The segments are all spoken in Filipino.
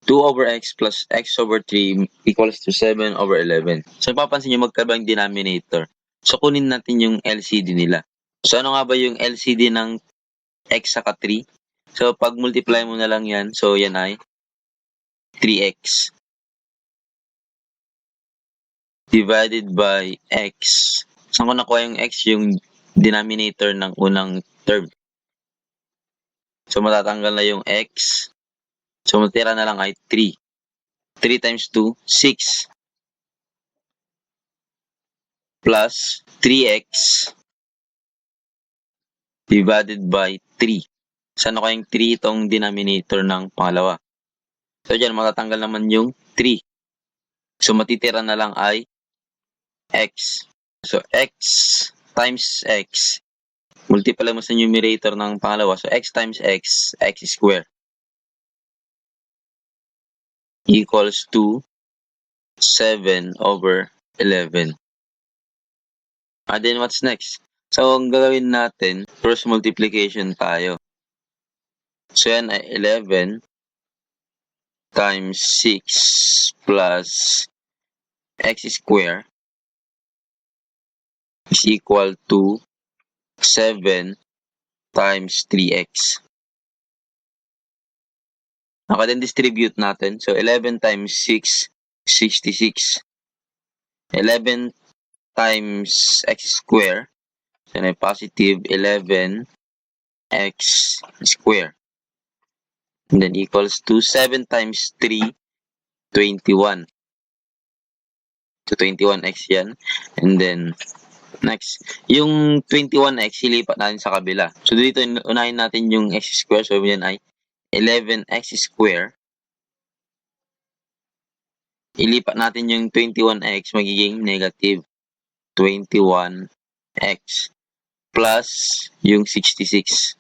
2 over x plus x over 3 equals to 7 over 11. So, papansin nyo, magkaiba yung denominator. So, kunin natin yung LCD nila. So, ano nga ba yung LCD ng x saka 3? So, pag multiply mo na lang yan, so yan ay 3x divided by x. Saan ko nakuha yung x? Yung denominator ng unang term. So, matatanggal na yung x. So, matira na lang ay 3. 3 times 2, 6. Plus 3x divided by 3. Saan ko yung 3 itong denominator ng pangalawa? So, dyan, matatanggal naman yung 3. So, matitira na lang ay x. So, x times x. Multiply mo sa numerator ng pangalawa. So, x times x, x square. Equals to 7 over 11. And then, what's next? So, ang gagawin natin, cross multiplication tayo. So, yan ay 11 times 6 plus x square is equal to 7 times 3x. Then distribute natin. So, 11 times 6, 66. 11 times x square. So, may positive 11x square. And then equals to 7 times 3, 21. So, 21x yan. And then, next, yung 21x, ilipat natin sa kabila. So, dito, unahin natin yung x square. So, yan ay 11x square. Ilipat natin yung 21x, magiging negative 21x plus yung 66.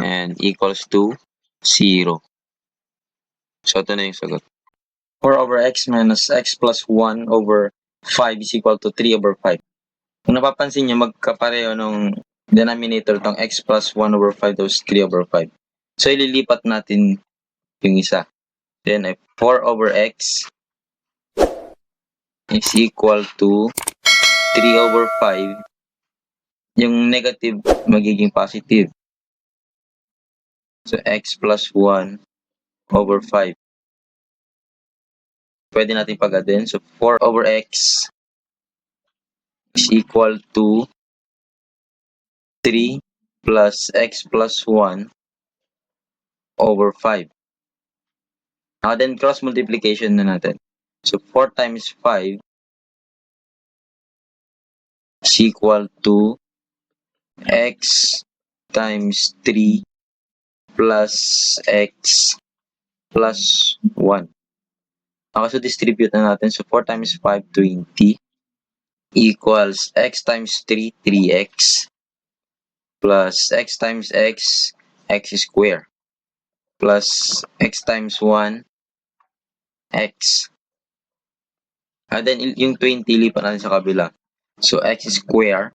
And equals to 0. So, ito na yung sagot. 4 over x minus x plus 1 over 5 is equal to 3 over 5. Kung napapansin nyo, magkapareho nung denominator tong x plus 1 over 5 tapos 3 over 5. So, ililipat natin yung isa. Then, 4 over x is equal to 3 over 5. Yung negative magiging positive. So, x plus 1 over 5. Pwede natin pag-addin. So, 4 over x is equal to 3 plus x plus 1 over 5. Then, cross multiplication na natin. So, 4 times 5 is equal to x times 3 plus x plus 1. So, distribute na natin. So, 4 times 5, 20 equals x times 3, 3x plus x times x, x square plus x times 1, x. Then, yung 20, lipat natin sa kabila. So, x square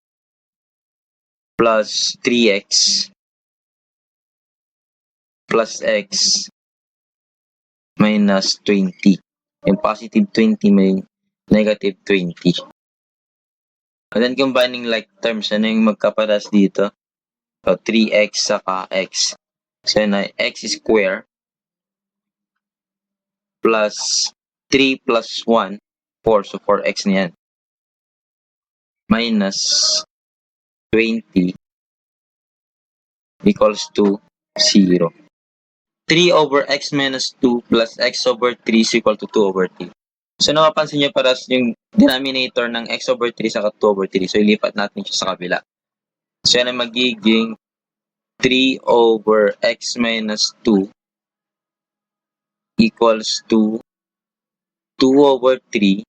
plus 3x plus x minus 20. Yung positive 20 may negative 20. And then, combining like terms, ano yung magkaparas dito? So, 3x saka x. So, yun ay x square plus 3 plus 1, 4. So, 4x niyan. Minus 20 equals to 0. 3 over x minus 2 plus x over 3 is equal to 2 over 3. So, napapansin nyo paras yung denominator ng x over 3 saka 2 over 3. So, ilipat natin siya sa kabila. So, yan ay magiging 3 over x minus 2 equals to 2 over 3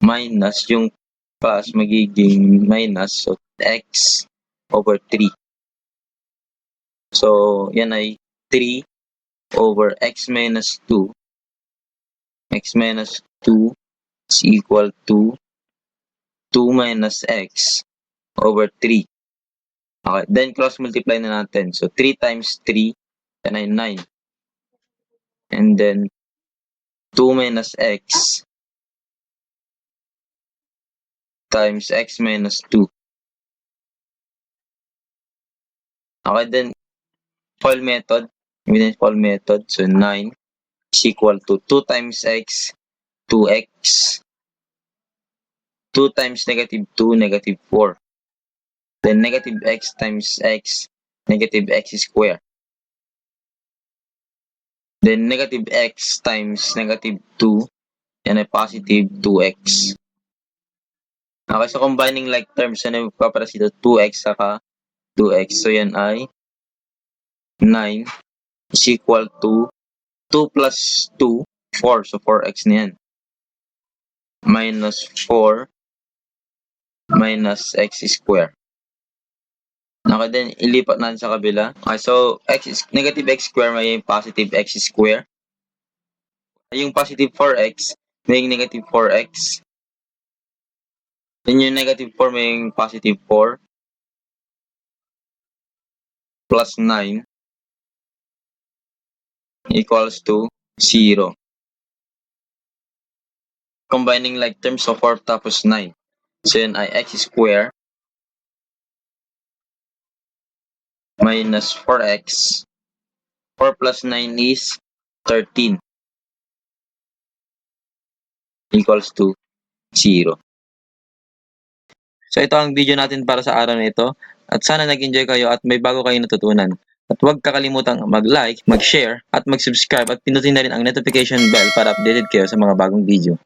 minus yung plus magiging minus. So, x over 3. So, yan ay 3 over x minus 2. X minus 2 is equal to 2 minus x over 3. Okay, then cross multiply na natin. So, 3 times 3, Yan ay 9. And then, 2 minus x times x minus 2. Okay, then, FOIL method. Evidence FOIL method. So, 9 is equal to 2 times x, 2x. 2 times negative 2, negative 4. Then, negative x times x, negative x square. Then, negative x times negative 2, yan ay positive 2x. Okay, so combining like terms, yan ay magpaparas dito, 2x saka 2x. So, yan ay 9 is equal to 2 plus 2, 4. So, 4x na yan. Minus 4 minus x square. Okay, then ilipat natin sa kabila. Okay, so negative x square may positive x square. Yung positive 4x may negative 4x. Then yung negative 4 may positive 4 plus 9 equals to 0. Combining like terms of 4 tapos 9. So yun ay x square minus 4x. 4 plus 9 is 13 equals to 0. So ito ang video natin para sa araw na ito. At sana nag-enjoy kayo at may bago kayong natutunan. At huwag kakalimutang mag-like, mag-share, at mag-subscribe at pinutin na rin ang notification bell para updated kayo sa mga bagong video.